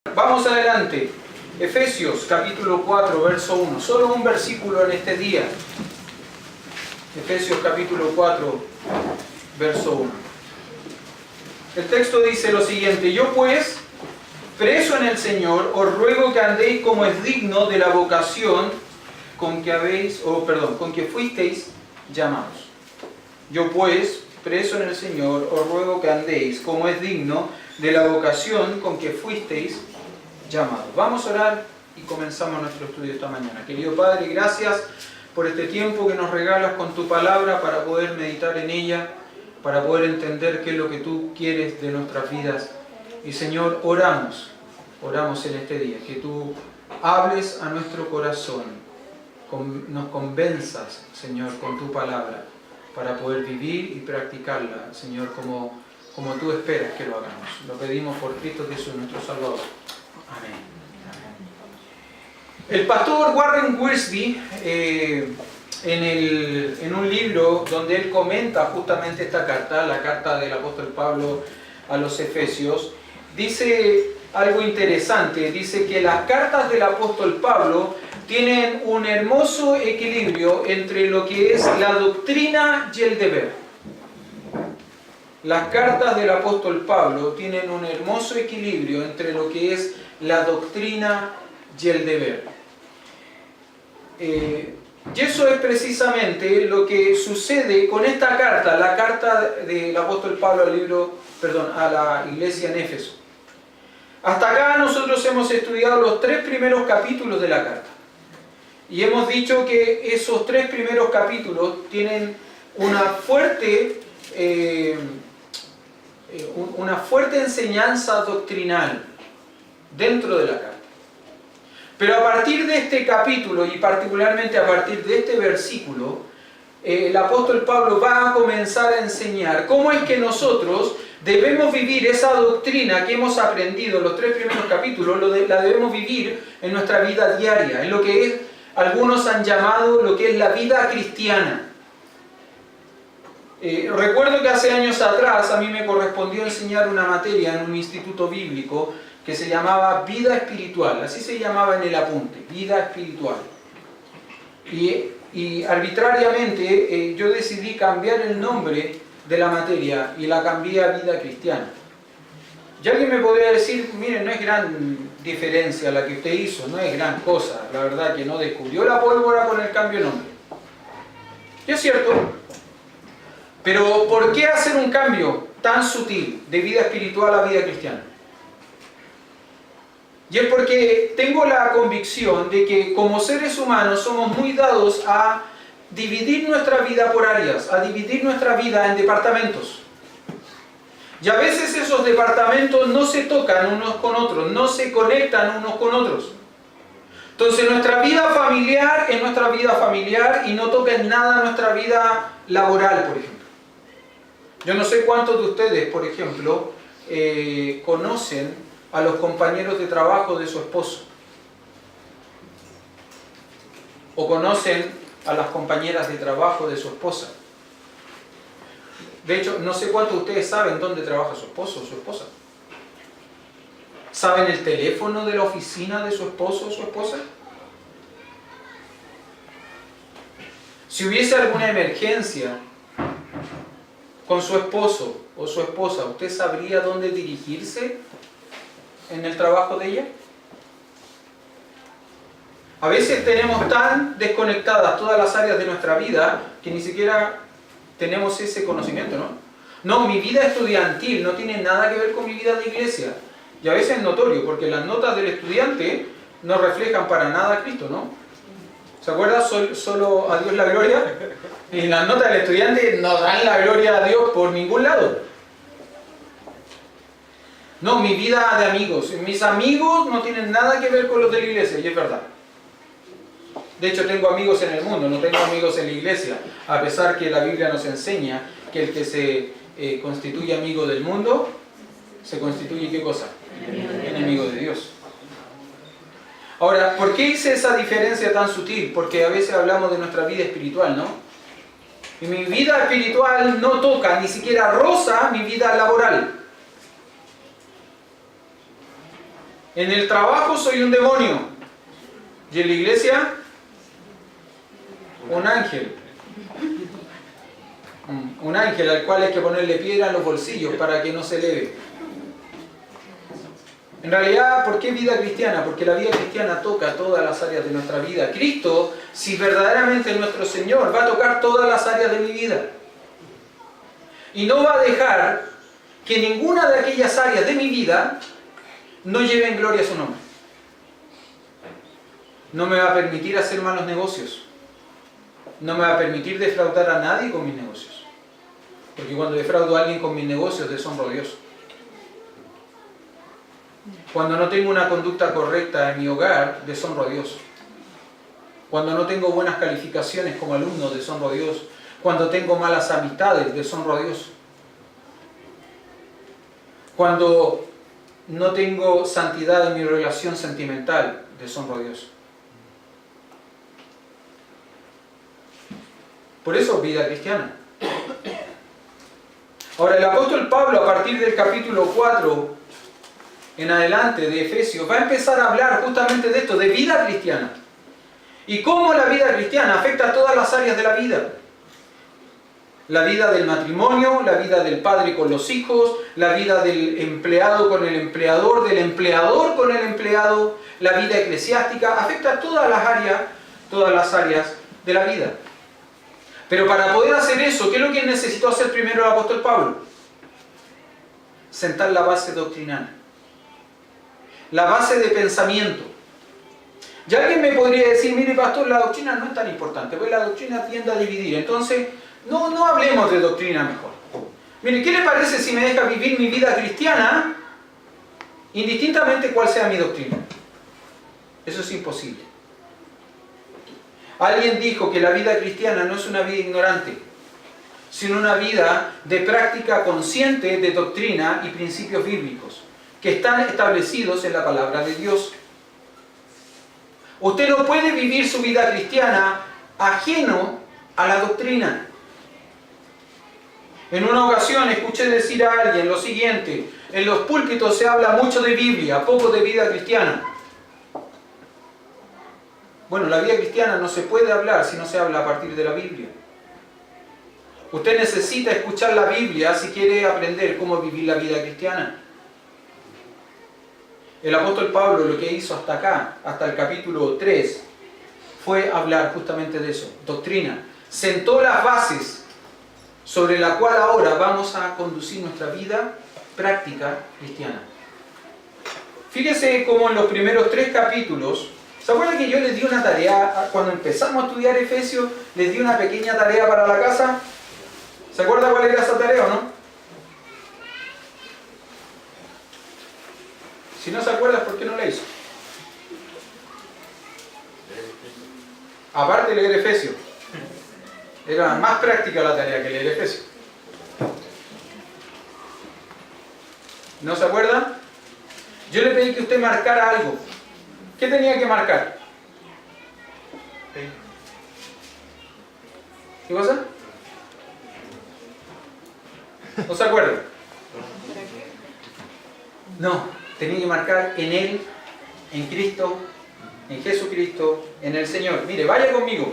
Vamos adelante. Efesios capítulo 4, verso 1. Solo un versículo en este día. Efesios capítulo 4, verso 1. El texto dice lo siguiente: Yo pues, preso en el Señor, os ruego que andéis como es digno de la vocación con que fuisteis llamados. Yo pues, preso en el Señor, os ruego que andéis como es digno de la vocación con que fuisteis llamados. Vamos a orar y comenzamos nuestro estudio esta mañana. Querido Padre, gracias por este tiempo que nos regalas con tu palabra para poder meditar en ella, para poder entender qué es lo que tú quieres de nuestras vidas. Y Señor, oramos en este día, que tú hables a nuestro corazón, nos convenzas, Señor, con tu palabra, para poder vivir y practicarla, Señor, como tú esperas que lo hagamos. Lo pedimos por Cristo Jesús, nuestro Salvador. Amén. El pastor Warren Wiersbe, en un libro donde él comenta justamente esta carta, la carta del apóstol Pablo a los Efesios, dice algo interesante. Dice que las cartas del apóstol Pablo tienen un hermoso equilibrio entre lo que es la doctrina y el deber. Las cartas del apóstol Pablo tienen un hermoso equilibrio entre lo que es la doctrina y el deber. Y eso es precisamente lo que sucede con esta carta, la carta del apóstol Pablo a la iglesia en Éfeso. Hasta acá nosotros hemos estudiado los 3 primeros capítulos de la carta. Y hemos dicho que esos 3 primeros capítulos tienen una fuerte enseñanza doctrinal dentro de la carta. Pero a partir de este capítulo, y particularmente a partir de este versículo, el apóstol Pablo va a comenzar a enseñar cómo es que nosotros debemos vivir esa doctrina que hemos aprendido en los 3 primeros capítulos, la debemos vivir en nuestra vida diaria, en lo que algunos han llamado lo que es la vida cristiana. Recuerdo que hace años atrás a mí me correspondió enseñar una materia en un instituto bíblico que se llamaba vida espiritual, así se llamaba en el apunte, vida espiritual. Y arbitrariamente yo decidí cambiar el nombre de la materia y la cambié a vida cristiana. Y alguien me podría decir, mire, no es gran diferencia la que usted hizo, no es gran cosa, la verdad que no descubrió la pólvora con el cambio de nombre. Y es cierto. Pero ¿por qué hacer un cambio tan sutil de vida espiritual a vida cristiana? Y es porque tengo la convicción de que como seres humanos somos muy dados a dividir nuestra vida por áreas, a dividir nuestra vida en departamentos. Y a veces esos departamentos no se tocan unos con otros, no se conectan unos con otros. Entonces nuestra vida familiar es nuestra vida familiar y no toca en nada nuestra vida laboral, por ejemplo. Yo no sé cuántos de ustedes, por ejemplo, conocen a los compañeros de trabajo de su esposo. O conocen a las compañeras de trabajo de su esposa. De hecho, no sé cuántos de ustedes saben dónde trabaja su esposo o su esposa. ¿Saben el teléfono de la oficina de su esposo o su esposa? Si hubiese alguna emergencia con su esposo o su esposa, ¿usted sabría dónde dirigirse en el trabajo de ella? A veces tenemos tan desconectadas todas las áreas de nuestra vida que ni siquiera tenemos ese conocimiento, ¿no? No, mi vida estudiantil no tiene nada que ver con mi vida de iglesia. Y a veces es notorio, porque las notas del estudiante no reflejan para nada a Cristo, ¿no? ¿Se acuerda? Solo a Dios la gloria. Y las notas del estudiante no dan la gloria a Dios por ningún lado. No, mi vida de amigos. Mis amigos no tienen nada que ver con los de la iglesia, y es verdad. De hecho, tengo amigos en el mundo, no tengo amigos en la iglesia. A pesar que la Biblia nos enseña que el que se constituye amigo del mundo, se constituye ¿qué cosa? Enemigo de Dios. Ahora, ¿por qué hice esa diferencia tan sutil? Porque a veces hablamos de nuestra vida espiritual, ¿no? Y mi vida espiritual no toca, ni siquiera roza mi vida laboral. En el trabajo soy un demonio. Y en la iglesia, un ángel. Un ángel al cual hay que ponerle piedra en los bolsillos para que no se eleve. En realidad, ¿por qué vida cristiana? Porque la vida cristiana toca todas las áreas de nuestra vida. Cristo, si verdaderamente es nuestro Señor, va a tocar todas las áreas de mi vida. Y no va a dejar que ninguna de aquellas áreas de mi vida no lleve en gloria a su nombre. No me va a permitir hacer malos negocios. No me va a permitir defraudar a nadie con mis negocios. Porque cuando defraudo a alguien con mis negocios, deshonro a Dios. Cuando no tengo una conducta correcta en mi hogar, deshonro a Dios. Cuando no tengo buenas calificaciones como alumno, deshonro a Dios. Cuando tengo malas amistades, deshonro a Dios. Cuando no tengo santidad en mi relación sentimental, deshonro a Dios. Por eso, vida cristiana. Ahora, el apóstol Pablo, a partir del capítulo 4 en adelante de Efesios, va a empezar a hablar justamente de esto, de vida cristiana. Y cómo la vida cristiana afecta a todas las áreas de la vida. La vida del matrimonio, la vida del padre con los hijos, la vida del empleado con el empleador, del empleador con el empleado, la vida eclesiástica, afecta a todas las áreas de la vida. Pero para poder hacer eso, ¿qué es lo que necesitó hacer primero el apóstol Pablo? Sentar la base doctrinal. La base de pensamiento. Y alguien me podría decir, mire pastor, la doctrina no es tan importante, pues la doctrina tiende a dividir. Entonces, no hablemos de doctrina mejor. Mire, ¿qué le parece si me deja vivir mi vida cristiana indistintamente cuál sea mi doctrina? Eso es imposible. Alguien dijo que la vida cristiana no es una vida ignorante, sino una vida de práctica consciente de doctrina y principios bíblicos, que están establecidos en la palabra de Dios. Usted no puede vivir su vida cristiana ajeno a la doctrina. En una ocasión escuché decir a alguien lo siguiente: en los púlpitos se habla mucho de Biblia, poco de vida cristiana. Bueno, la vida cristiana no se puede hablar si no se habla a partir de la Biblia. Usted necesita escuchar la Biblia si quiere aprender cómo vivir la vida cristiana. El apóstol Pablo lo que hizo hasta acá, hasta el capítulo 3, fue hablar justamente de eso, doctrina. Sentó las bases sobre la cual ahora vamos a conducir nuestra vida práctica cristiana. Fíjese cómo en los primeros 3 capítulos, ¿se acuerdan que yo les di una tarea, cuando empezamos a estudiar Efesios, les di una pequeña tarea para la casa? ¿Se acuerda cuál era esa tarea o no? Si no se acuerda, ¿por qué no la hizo? Aparte de leer Efesios. Era más práctica la tarea que leer Efesios. ¿No se acuerda? Yo le pedí que usted marcara algo. ¿Qué tenía que marcar? ¿Qué cosa? ¿No se acuerda? No. Tenía que marcar en Él, en Cristo, en Jesucristo, en el Señor. Mire, vaya conmigo.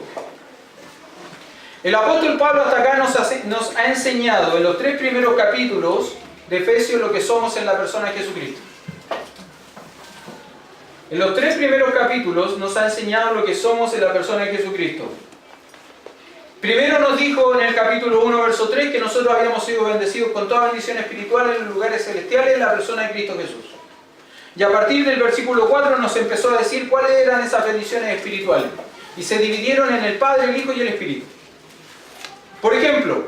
El apóstol Pablo hasta acá nos ha enseñado en los 3 primeros capítulos de Efesios lo que somos en la persona de Jesucristo. En los 3 primeros capítulos nos ha enseñado lo que somos en la persona de Jesucristo. Primero nos dijo en el capítulo 1, verso 3, que nosotros habíamos sido bendecidos con toda bendición espiritual en los lugares celestiales en la persona de Cristo Jesús. Y a partir del versículo 4 nos empezó a decir cuáles eran esas bendiciones espirituales. Y se dividieron en el Padre, el Hijo y el Espíritu. Por ejemplo,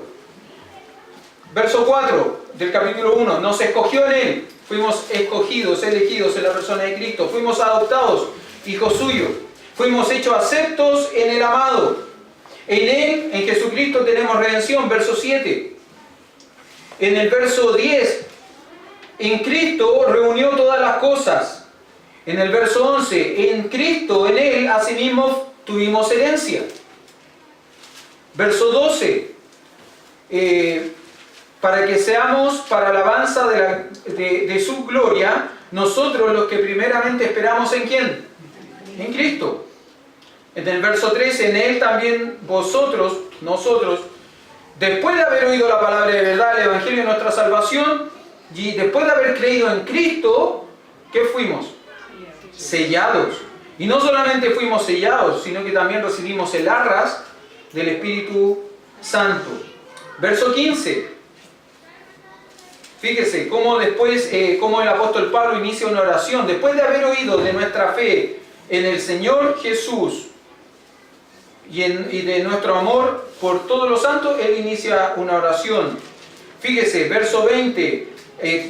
verso 4 del capítulo 1, nos escogió en Él. Fuimos escogidos, elegidos en la persona de Cristo. Fuimos adoptados, hijos suyos. Fuimos hechos aceptos en el amado. En Él, en Jesucristo, tenemos redención. Verso 7. En el verso 10, en Cristo reunió todas las cosas. En el verso 11, en Cristo, en Él, asimismo, tuvimos herencia. Verso 12, para que seamos para alabanza de su gloria, nosotros los que primeramente esperamos ¿en quién? En Cristo. En el verso 13, en Él también vosotros, nosotros, después de haber oído la palabra de verdad, el Evangelio de nuestra salvación, y después de haber creído en Cristo, ¿qué fuimos? Sellados. Y no solamente fuimos sellados, sino que también recibimos el arras del Espíritu Santo. Verso 15. Fíjese cómo después, cómo el apóstol Pablo inicia una oración. Después de haber oído de nuestra fe en el Señor Jesús y de nuestro amor por todos los santos, él inicia una oración. Fíjese, verso 20,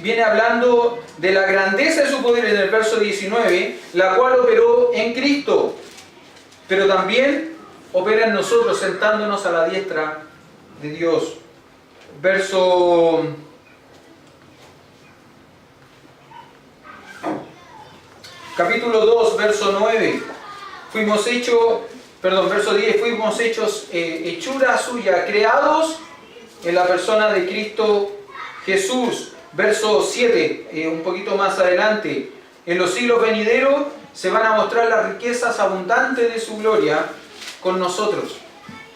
viene hablando de la grandeza de su poder en el verso 19, la cual operó en Cristo, pero también opera en nosotros, sentándonos a la diestra de Dios. Verso capítulo 2, verso 9, verso 10, fuimos hechos hechura suya, creados en la persona de Cristo Jesús. Verso 7, un poquito más adelante, en los siglos venideros se van a mostrar las riquezas abundantes de su gloria con nosotros,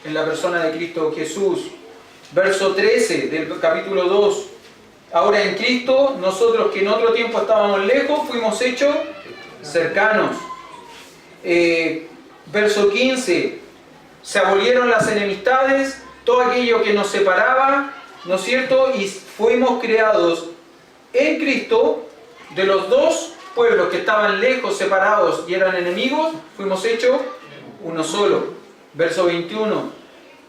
en la persona de Cristo Jesús. Verso 13 del capítulo 2, ahora en Cristo, nosotros que en otro tiempo estábamos lejos, fuimos hechos cercanos. Verso 15, se abolieron las enemistades, todo aquello que nos separaba, ¿no es cierto? Y fuimos creados en Cristo, de los dos pueblos que estaban lejos, separados y eran enemigos, fuimos hechos uno solo. Verso 21,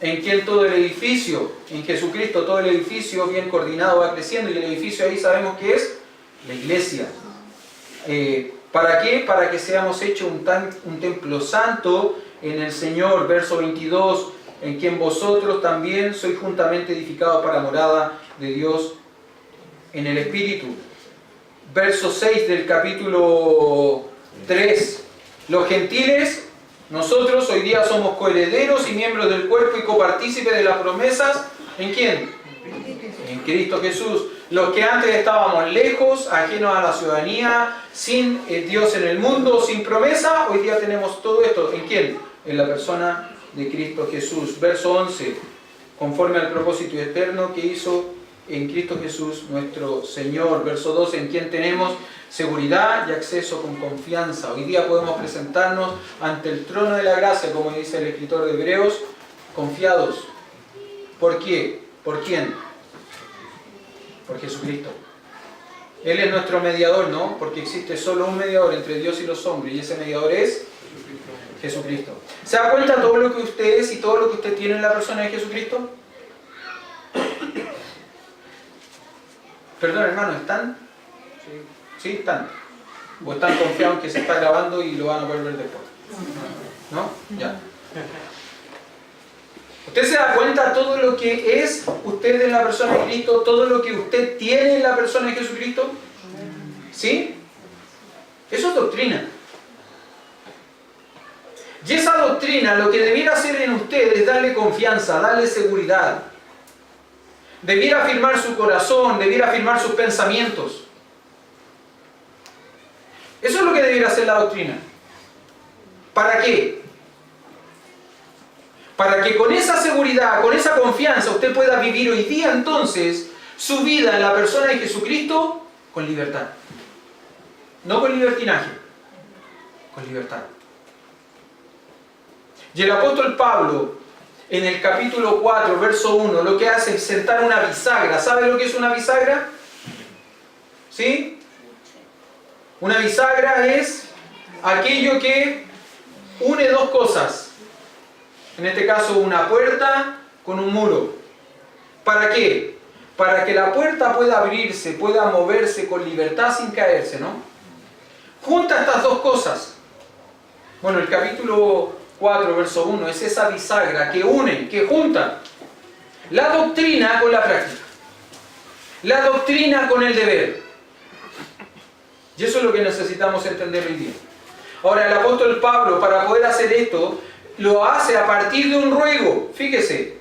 en quien todo el edificio, en Jesucristo todo el edificio bien coordinado va creciendo, y el edificio ahí sabemos que es la iglesia. ¿Para qué? Para que seamos hechos un templo santo en el Señor. Verso 22, en quien vosotros también sois juntamente edificados para morada de Dios en el Espíritu. Verso 6 del capítulo 3, los gentiles, nosotros hoy día somos coherederos y miembros del cuerpo y copartícipes de las promesas, ¿en quién? En Cristo Jesús. Los que antes estábamos lejos, ajenos a la ciudadanía, sin Dios en el mundo, sin promesa, hoy día tenemos todo esto. ¿En quién? En la persona de Cristo Jesús. Verso 11, conforme al propósito eterno que hizo en Cristo Jesús nuestro Señor. Verso 12, en quien tenemos seguridad y acceso con confianza. Hoy día podemos presentarnos ante el trono de la gracia, como dice el escritor de Hebreos, confiados. ¿Por qué? ¿Por quién? Por Jesucristo. Él es nuestro mediador, ¿no? Porque existe solo un mediador entre Dios y los hombres, y ese mediador es Jesucristo. ¿Se da cuenta todo lo que usted es y todo lo que usted tiene en la persona de Jesucristo? Perdón, hermano, ¿están? Sí, están. ¿O están confiados en que se está grabando y lo van a poder ver después? ¿No? Ya. ¿Usted se da cuenta todo lo que es usted en la persona de Cristo? ¿Todo lo que usted tiene en la persona de Jesucristo? ¿Sí? Eso es doctrina. Y esa doctrina lo que debiera hacer en usted es darle confianza, darle seguridad. Debiera afirmar su corazón, debiera afirmar sus pensamientos. Eso es lo que debiera hacer la doctrina. ¿Para qué? Para que con esa seguridad, con esa confianza, usted pueda vivir hoy día entonces su vida en la persona de Jesucristo con libertad. No con libertinaje, con libertad. Y el apóstol Pablo, en el capítulo 4, verso 1, lo que hace es sentar una bisagra. ¿Sabe lo que es una bisagra? ¿Sí? Una bisagra es aquello que une dos cosas. En este caso, una puerta con un muro. ¿Para qué? Para que la puerta pueda abrirse, pueda moverse con libertad sin caerse, ¿no? Junta estas dos cosas. Bueno, el capítulo 4, verso 1, es esa bisagra que une, que junta la doctrina con la práctica. La doctrina con el deber. Y eso es lo que necesitamos entender hoy día. Ahora, el apóstol Pablo, para poder hacer esto, lo hace a partir de un ruego. Fíjese,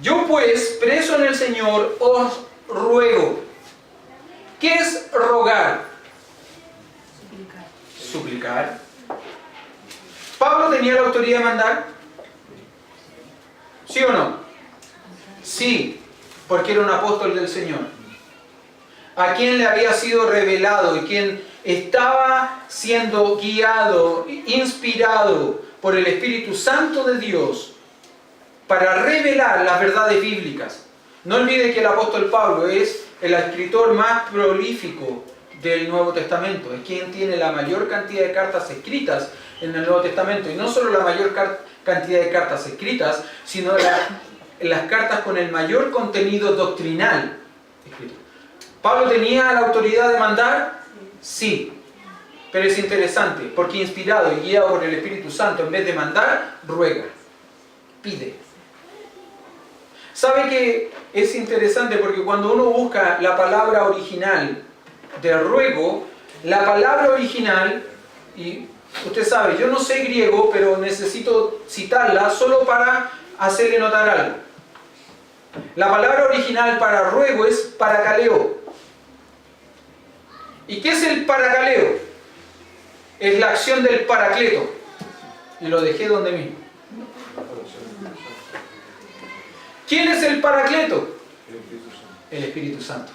yo pues, preso en el Señor, os ruego. ¿Qué es rogar? suplicar. ¿Pablo tenía la autoridad de mandar? ¿Sí o no? Sí, porque era un apóstol del Señor, a quien le había sido revelado y quien estaba siendo guiado, inspirado por el Espíritu Santo de Dios para revelar las verdades bíblicas. No olvide que el apóstol Pablo es el escritor más prolífico del Nuevo Testamento, es quien tiene la mayor cantidad de cartas escritas en el Nuevo Testamento, y no solo la mayor cantidad de cartas escritas, sino las cartas con el mayor contenido doctrinal escrito. ¿Pablo tenía la autoridad de mandar? Sí. Pero es interesante, porque inspirado y guiado por el Espíritu Santo, en vez de mandar, ruega, pide. ¿Sabe que es interesante? Porque cuando uno busca la palabra original de ruego, la palabra original, y usted sabe, yo no sé griego, pero necesito citarla solo para hacerle notar algo. La palabra original para ruego es parakaleo. ¿Y qué es el parakaleo? Es la acción del paracleto. Y lo dejé donde mismo. ¿Quién es el paracleto? El Espíritu Santo.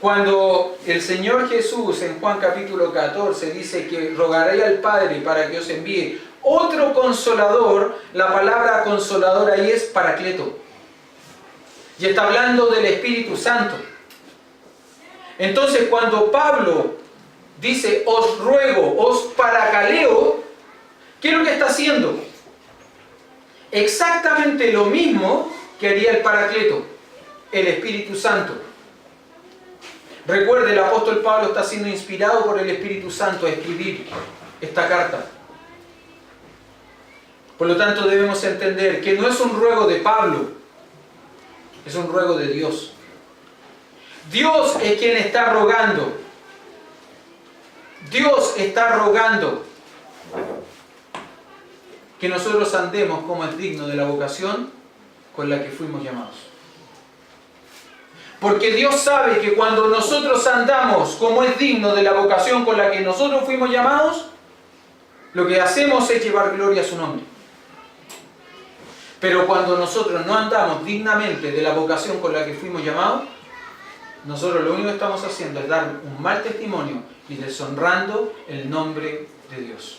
Cuando el Señor Jesús en Juan capítulo 14 dice que rogaré al Padre para que os envíe otro consolador, la palabra consolador ahí es paracleto. Y está hablando del Espíritu Santo. Entonces cuando Pablo dice os ruego, os parakaleo, ¿qué es lo que está haciendo? Exactamente lo mismo que haría el paracleto, el Espíritu Santo. Recuerde, el apóstol Pablo está siendo inspirado por el Espíritu Santo a escribir esta carta. Por lo tanto, debemos entender que no es un ruego de Pablo, es un ruego de Dios. Dios es quien está rogando. Dios está rogando que nosotros andemos como es digno de la vocación con la que fuimos llamados. Porque Dios sabe que cuando nosotros andamos como es digno de la vocación con la que nosotros fuimos llamados, lo que hacemos es llevar gloria a su nombre. Pero cuando nosotros no andamos dignamente de la vocación con la que fuimos llamados, nosotros lo único que estamos haciendo es dar un mal testimonio y deshonrando el nombre de Dios.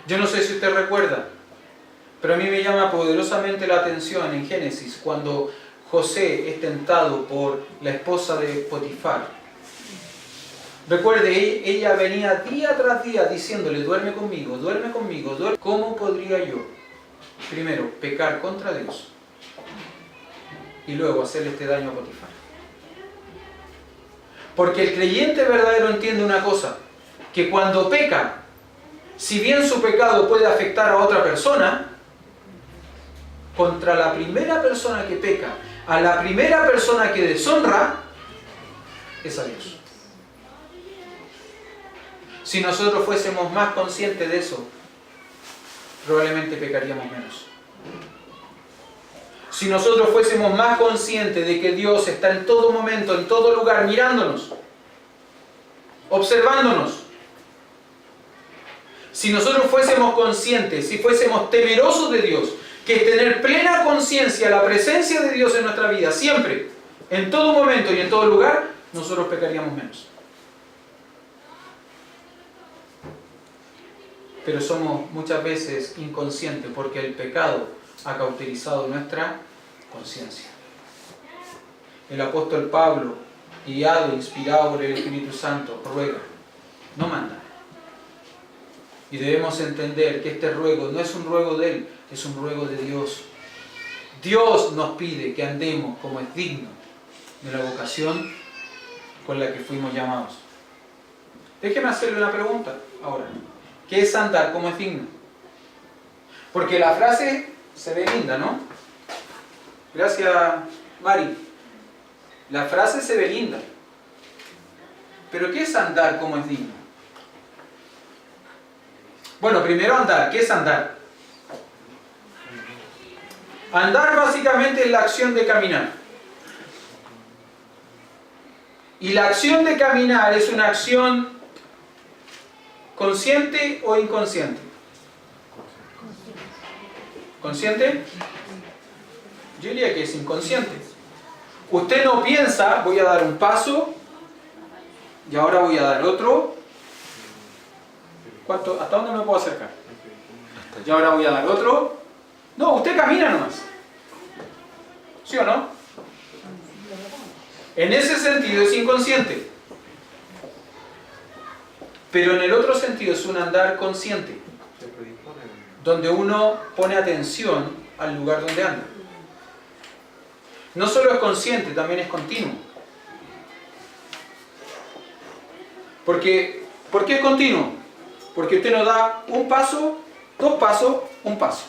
Yo no sé si usted recuerda, pero a mí me llama poderosamente la atención en Génesis cuando José es tentado por la esposa de Potifar. Recuerde, ella venía día tras día diciéndole, duerme conmigo, duerme conmigo, duerme. ¿Cómo podría yo, primero, pecar contra Dios y luego hacerle este daño a Potifar? Porque el creyente verdadero entiende una cosa, que cuando peca, si bien su pecado puede afectar a otra persona, contra la primera persona que peca, a la primera persona que deshonra, es a Dios. Si nosotros fuésemos más conscientes de eso, probablemente pecaríamos menos. Si nosotros fuésemos más conscientes de que Dios está en todo momento, en todo lugar, mirándonos, observándonos, si nosotros fuésemos conscientes, si fuésemos temerosos de Dios, que es tener plena conciencia de la presencia de Dios en nuestra vida, siempre, en todo momento y en todo lugar, nosotros pecaríamos menos. Pero somos muchas veces inconscientes porque el pecado ha cauterizado nuestra conciencia. El apóstol Pablo, guiado, inspirado por el Espíritu Santo, ruega, no manda. Y debemos entender que este ruego no es un ruego de Él, es un ruego de Dios. Dios nos pide que andemos como es digno de la vocación con la que fuimos llamados. Déjeme hacerle una pregunta ahora. ¿Qué es andar como es digno? Porque la frase se ve linda, ¿no? Gracias, Mari. La frase se ve linda. Pero ¿qué es andar como es digno? Bueno, primero andar. ¿Qué es andar? Andar básicamente es la acción de caminar. Y la acción de caminar es una acción ¿Consciente o inconsciente? ¿Consciente? Yo diría que es inconsciente. Usted no piensa, voy a dar un paso y ahora voy a dar otro. ¿Cuánto? ¿Hasta dónde me puedo acercar? Y ahora voy a dar otro. No, usted camina nomás. ¿Sí o no? En ese sentido es inconsciente. Pero en el otro sentido es un andar consciente, donde uno pone atención al lugar donde anda. No solo es consciente, también es continuo. ¿Por qué es continuo? Porque usted no da un paso, dos pasos, un paso.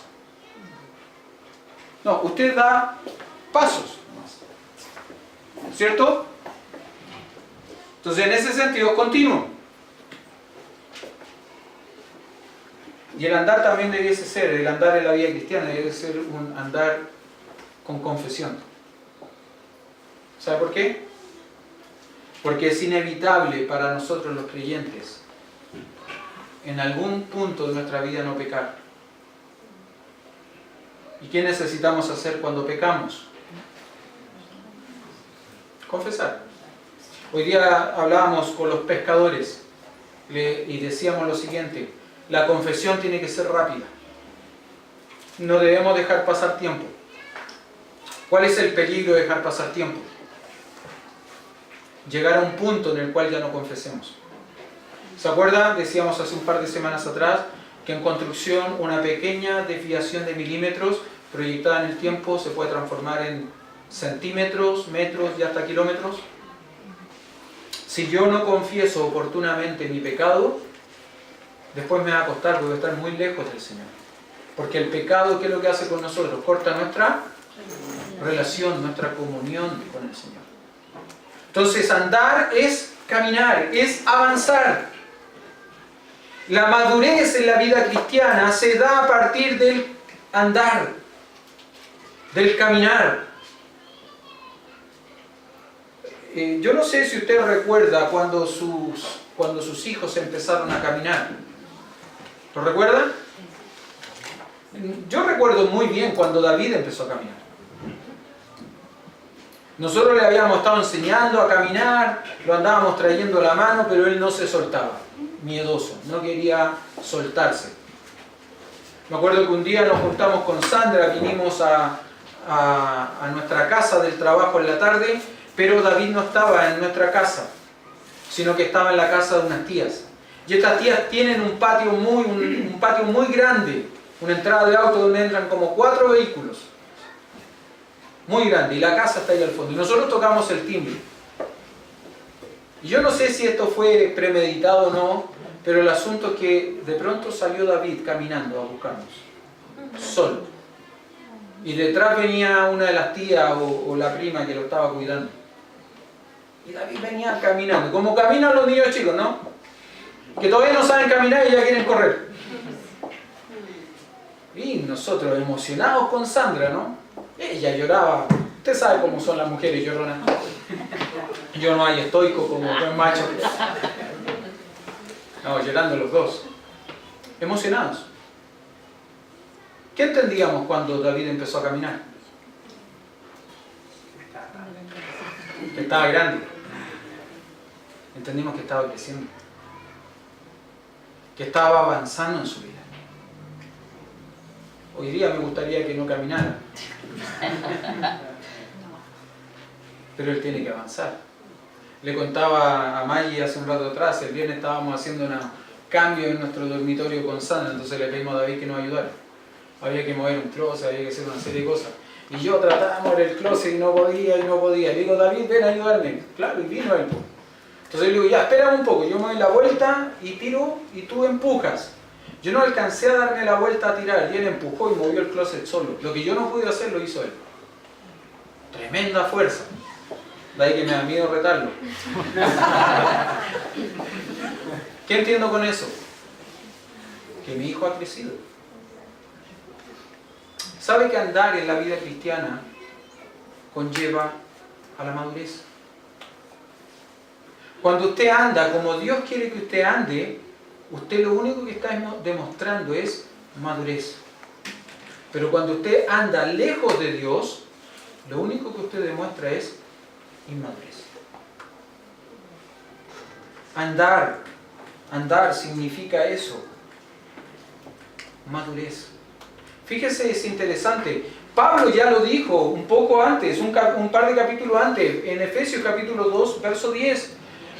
No, usted da pasos. ¿Cierto? Entonces en ese sentido es continuo. Y el andar también debiese ser, el andar en la vida cristiana debe ser un andar con confesión. ¿Sabe por qué? Porque es inevitable para nosotros los creyentes en algún punto de nuestra vida no pecar. ¿Y qué necesitamos hacer cuando pecamos? Confesar. Hoy día hablábamos con los pescadores y decíamos lo siguiente: la confesión tiene que ser rápida. No debemos dejar pasar tiempo. ¿Cuál es el peligro de dejar pasar tiempo? Llegar a un punto en el cual ya no confesemos. ¿Se acuerda? Decíamos hace un par de semanas atrás que en construcción una pequeña desviación de milímetros proyectada en el tiempo se puede transformar en centímetros, metros y hasta kilómetros. Si yo no confieso oportunamente mi pecado, después me va a costar, porque voy a estar muy lejos del Señor. Porque el pecado, ¿qué es lo que hace con nosotros? Corta nuestra relación, nuestra comunión con el Señor. Entonces andar es caminar, es avanzar. La madurez en la vida cristiana se da a partir del andar, del caminar. Yo no sé si usted recuerda cuando sus hijos empezaron a caminar. ¿Lo recuerda? Yo recuerdo muy bien cuando David empezó a caminar. Nosotros le habíamos estado enseñando a caminar, lo andábamos trayendo a la mano, pero él no se soltaba, miedoso, no quería soltarse. Me acuerdo que un día nos juntamos con Sandra, vinimos a nuestra casa del trabajo en la tarde, pero David no estaba en nuestra casa, sino que estaba en la casa de unas tías. Y estas tías tienen un patio muy grande, una entrada de auto donde entran como 4 vehículos. Muy grande, y la casa está ahí al fondo. Y nosotros tocamos el timbre. Y yo no sé si esto fue premeditado o no, pero el asunto es que de pronto salió David caminando a buscarnos, solo. Y detrás venía una de las tías o la prima que lo estaba cuidando. Y David venía caminando, como caminan los niños chicos, ¿no? Que todavía no saben caminar y ya quieren correr. Y nosotros emocionados con Sandra, ¿no? Ella lloraba. Usted sabe cómo son las mujeres lloronas. Yo no hay estoico como buen macho. No, llorando los dos. Emocionados. ¿Qué entendíamos cuando David empezó a caminar? Que estaba grande. Entendimos que estaba creciendo. Que estaba avanzando en su vida. Hoy día me gustaría que no caminara. Pero él tiene que avanzar. Le contaba a Maggie hace un rato atrás, el viernes estábamos haciendo un cambio en nuestro dormitorio con Sandra, entonces le pedimos a David que nos ayudara. Había que mover un closet, había que hacer una serie de cosas. Y yo trataba de mover el closet y no podía. Le digo, David, ven a ayudarme. Claro, y vino él. Entonces le digo, ya, espérame un poco, yo me doy la vuelta y tiro y tú empujas. Yo no alcancé a darme la vuelta a tirar y él empujó y movió el closet solo. Lo que yo no pude hacer lo hizo él. Tremenda fuerza. De ahí que me da miedo retarlo. ¿Qué entiendo con eso? Que mi hijo ha crecido. ¿Sabe que andar en la vida cristiana conlleva a la madurez? Cuando usted anda como Dios quiere que usted ande, usted lo único que está demostrando es madurez. Pero cuando usted anda lejos de Dios, lo único que usted demuestra es inmadurez. Andar significa eso. Madurez. Fíjese, es interesante. Pablo ya lo dijo un poco antes, un par de capítulos antes, en Efesios capítulo 2, verso 10,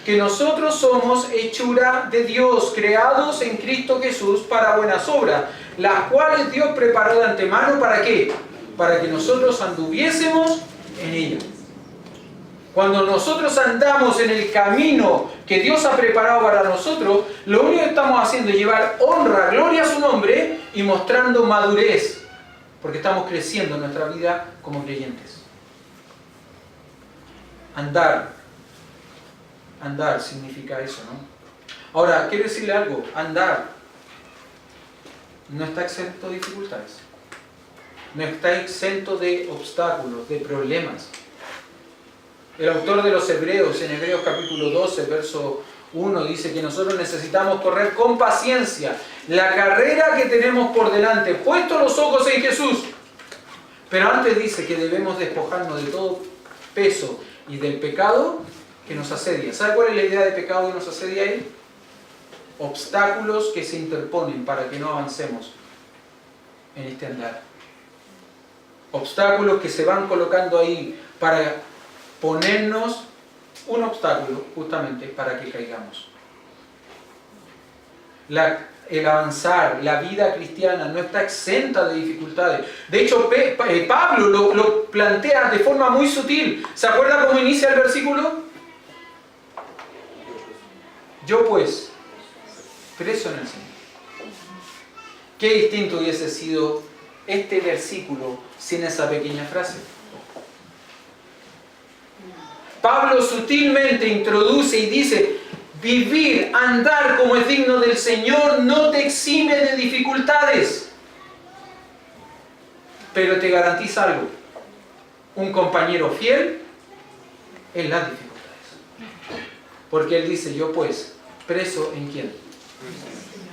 que nosotros somos hechura de Dios, creados en Cristo Jesús para buenas obras, las cuales Dios preparó de antemano, ¿para qué? Para que nosotros anduviésemos en ellas. Cuando nosotros andamos en el camino que Dios ha preparado para nosotros, lo único que estamos haciendo es llevar honra, gloria a su nombre y mostrando madurez, porque estamos creciendo en nuestra vida como creyentes. Andar significa eso, ¿no? Ahora, quiero decirle algo, andar no está exento de dificultades, no está exento de obstáculos, de problemas. El autor de los Hebreos, en Hebreos capítulo 12, verso 1, dice que nosotros necesitamos correr con paciencia la carrera que tenemos por delante, puestos los ojos en Jesús. Pero antes dice que debemos despojarnos de todo peso y del pecado que nos asedia. ¿Sabe cuál es la idea de pecado que nos asedia ahí? Obstáculos que se interponen para que no avancemos en este andar. Obstáculos que se van colocando ahí para ponernos un obstáculo justamente para que caigamos. El avanzar, la vida cristiana no está exenta de dificultades. De hecho, Pablo lo plantea de forma muy sutil. ¿Se acuerda cómo inicia el versículo? Yo pues, preso en el Señor. Qué distinto hubiese sido este versículo sin esa pequeña frase. Pablo sutilmente introduce y dice: vivir, andar como es digno del Señor no te exime de dificultades, pero te garantiza algo: un compañero fiel en las dificultades. Porque él dice: yo pues, preso ¿en quién?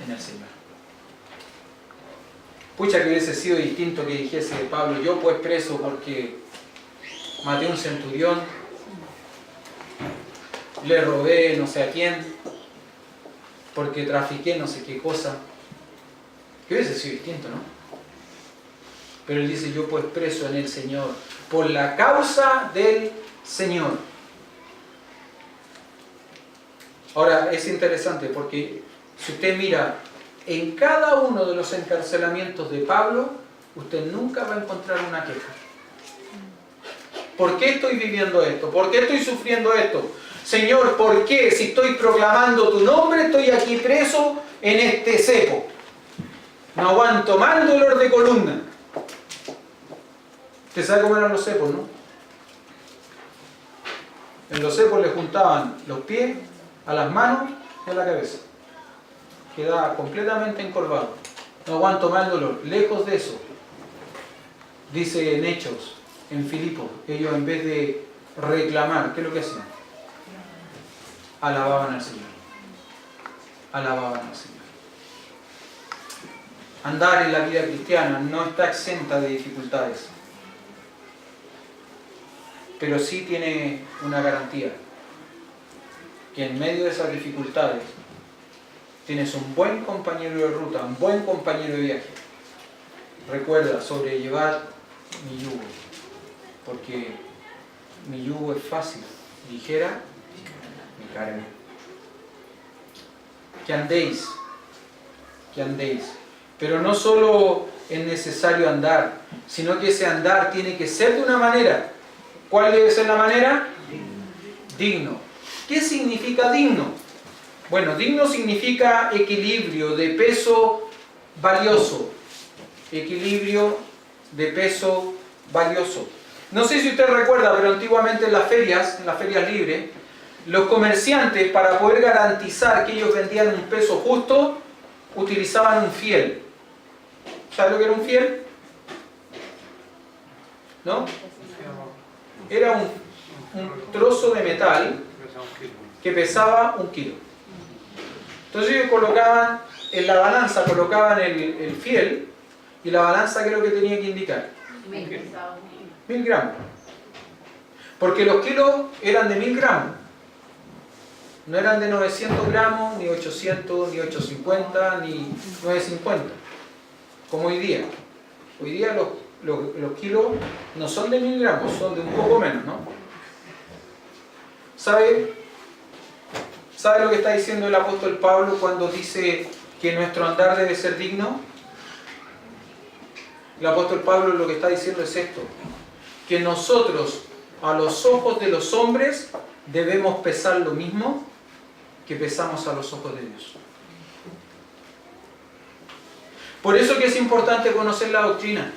En el Señor. Pucha, que hubiese sido distinto que dijese Pablo: yo pues preso porque maté a un centurión, le robé no sé a quién, porque trafiqué no sé qué cosa. Que hubiese sido distinto, ¿no? Pero él dice: yo pues preso en el Señor, por la causa del Señor. Ahora, es interesante porque si usted mira en cada uno de los encarcelamientos de Pablo, usted nunca va a encontrar una queja. ¿Por qué estoy viviendo esto? ¿Por qué estoy sufriendo esto? Señor, ¿por qué si estoy proclamando tu nombre estoy aquí preso en este cepo? No aguanto más el dolor de columna. Usted sabe cómo eran los cepos, ¿no? En los cepos le juntaban los pies a las manos y a la cabeza. Quedaba completamente encorvado. No aguanto más el dolor. Lejos de eso, dice en Hechos, en Filipos, ellos en vez de reclamar, ¿qué es lo que hacían? Alababan al Señor. Alababan al Señor. Andar en la vida cristiana no está exenta de dificultades, pero sí tiene una garantía: que en medio de esas dificultades tienes un buen compañero de ruta, un buen compañero de viaje. Recuerda sobrellevar mi yugo, porque mi yugo es fácil, ligera mi carga. Que andéis. Pero no solo es necesario andar, sino que ese andar tiene que ser de una manera. ¿Cuál debe ser la manera? Digno. ¿Qué significa digno? Bueno, digno significa equilibrio de peso valioso. Equilibrio de peso valioso. No sé si usted recuerda, pero antiguamente en las ferias libres, los comerciantes, para poder garantizar que ellos vendían un peso justo, utilizaban un fiel. ¿Sabe lo que era un fiel? ¿No? Era un trozo de metal que pesaba 1 kilo. Entonces ellos colocaban, en la balanza colocaban el fiel, y la balanza creo que tenía que indicar 1000 gramos. Porque los kilos eran de 1000 gramos. No eran de 900 gramos, ni 800, ni 850, ni 950. Como hoy día. Hoy día los kilos no son de 1000 gramos, son de un poco menos, ¿no? ¿Sabe lo que está diciendo el apóstol Pablo cuando dice que nuestro andar debe ser digno? El apóstol Pablo lo que está diciendo es esto: que nosotros, a los ojos de los hombres, debemos pesar lo mismo que pesamos a los ojos de Dios. Por eso que es importante conocer la doctrina.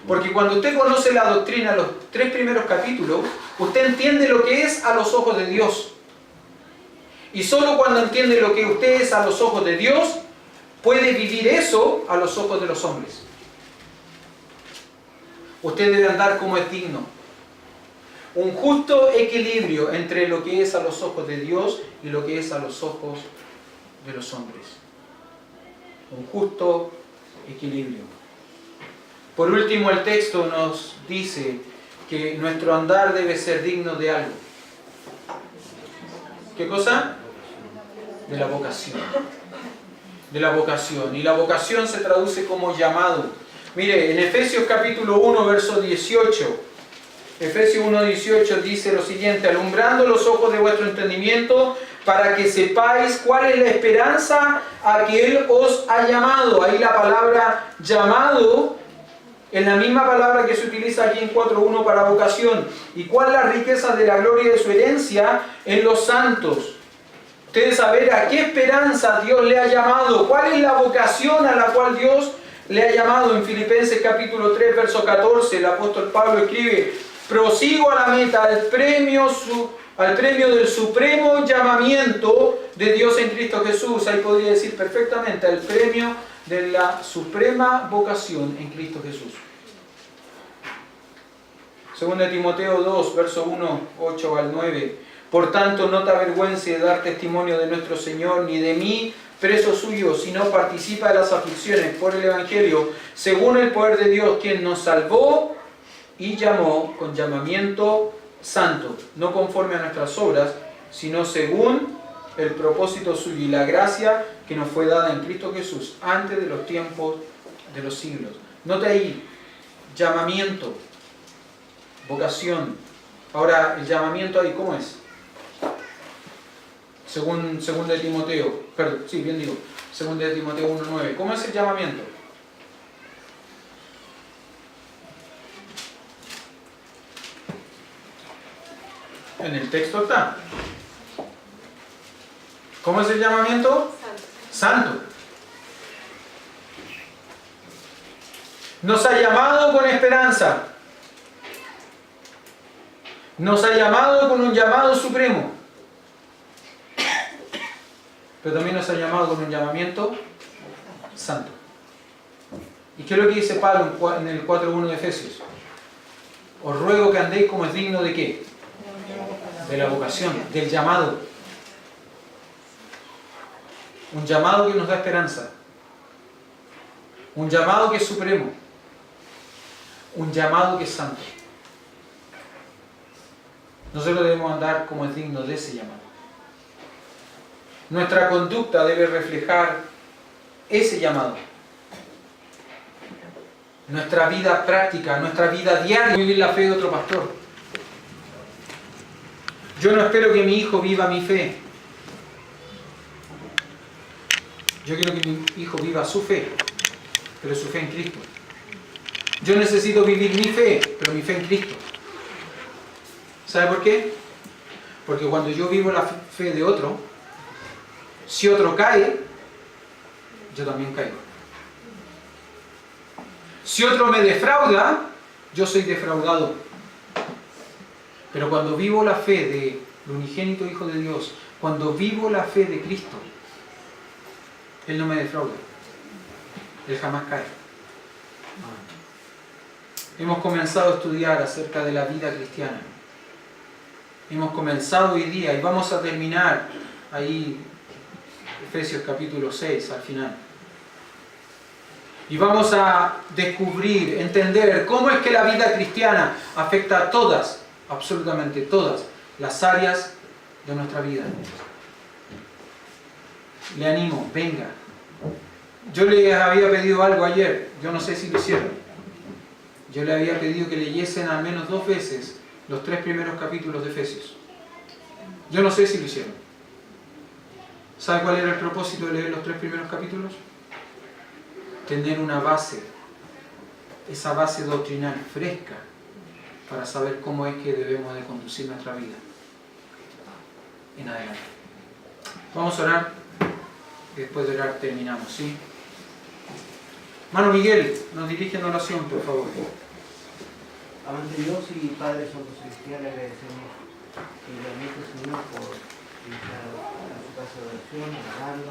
Porque cuando usted conoce la doctrina, los 3 primeros capítulos, usted entiende lo que es a los ojos de Dios. Y solo cuando entiende lo que usted es a los ojos de Dios, puede vivir eso a los ojos de los hombres. Usted debe andar como es digno. Un justo equilibrio entre lo que es a los ojos de Dios y lo que es a los ojos de los hombres. Un justo equilibrio. Por último, el texto nos dice que nuestro andar debe ser digno de algo. ¿Qué cosa? De la vocación. De la vocación. Y la vocación se traduce como llamado. Mire, en Efesios capítulo 1, verso 18. Efesios 1, 18 dice lo siguiente: alumbrando los ojos de vuestro entendimiento, para que sepáis cuál es la esperanza a que Él os ha llamado. Ahí la palabra llamado es la misma palabra que se utiliza aquí en 4.1 para vocación. ¿Y cuál es la riqueza de la gloria de su herencia en los santos? Ustedes saben a qué esperanza Dios le ha llamado. ¿Cuál es la vocación a la cual Dios le ha llamado? En Filipenses capítulo 3, verso 14, el apóstol Pablo escribe: prosigo a la meta, al premio del supremo llamamiento de Dios en Cristo Jesús. Ahí podría decir perfectamente: al premio de la suprema vocación en Cristo Jesús. Segunda de Timoteo 2, verso 1, 8 al 9. Por tanto, no te avergüences de dar testimonio de nuestro Señor, ni de mí, preso suyo, sino participa de las aflicciones por el Evangelio, según el poder de Dios, quien nos salvó y llamó con llamamiento santo, no conforme a nuestras obras, sino según el propósito suyo y la gracia que nos fue dada en Cristo Jesús antes de los tiempos de los siglos. Note ahí, llamamiento, vocación. Ahora, el llamamiento ahí, ¿cómo es? Según de Timoteo, perdón, sí, bien digo, según de Timoteo 1.9. ¿Cómo es el llamamiento? En el texto está. ¿Cómo es el llamamiento? Santo. Nos ha llamado con esperanza. Nos ha llamado con un llamado supremo. Pero también nos ha llamado con un llamamiento santo. ¿Y qué es lo que dice Pablo en el 4.1 de Efesios? Os ruego que andéis como es digno de ¿qué? De la vocación, del llamado. Un llamado que nos da esperanza. Un llamado que es supremo. Un llamado que es santo. Nosotros debemos andar como es digno de ese llamado. Nuestra conducta debe reflejar ese llamado. Nuestra vida práctica, nuestra vida diaria, vivir la fe de otro pastor. Yo no espero que mi hijo viva mi fe. Yo quiero que mi hijo viva su fe, pero su fe en Cristo. Yo necesito vivir mi fe, pero mi fe en Cristo. ¿Sabe por qué? Porque cuando yo vivo la fe de otro, si otro cae, yo también caigo. Si otro me defrauda, yo soy defraudado. Pero cuando vivo la fe del unigénito Hijo de Dios, cuando vivo la fe de Cristo, Él no me defrauda. Él jamás cae. Hemos comenzado a estudiar acerca de la vida cristiana. Hemos comenzado hoy día y vamos a terminar ahí Efesios capítulo 6 al final. Y vamos a descubrir, entender cómo es que la vida cristiana afecta a todas, absolutamente todas, las áreas de nuestra vida. Le animo, venga. Yo les había pedido algo ayer, yo no sé si lo hicieron. Yo les había pedido que leyesen al menos 2 veces los 3 primeros capítulos de Efesios. Yo no sé si lo hicieron. ¿Sabe cuál era el propósito de leer los 3 primeros capítulos? Tener una base, esa base doctrinal fresca, para saber cómo es que debemos de conducir nuestra vida en adelante. Vamos a orar, y después de orar terminamos, ¿sí? Hermano Miguel, nos dirige en oración, por favor. Amante Dios y Padre Santo Celestial, le agradecemos igualmente, Señor, por invitar a su casa de oración, a darle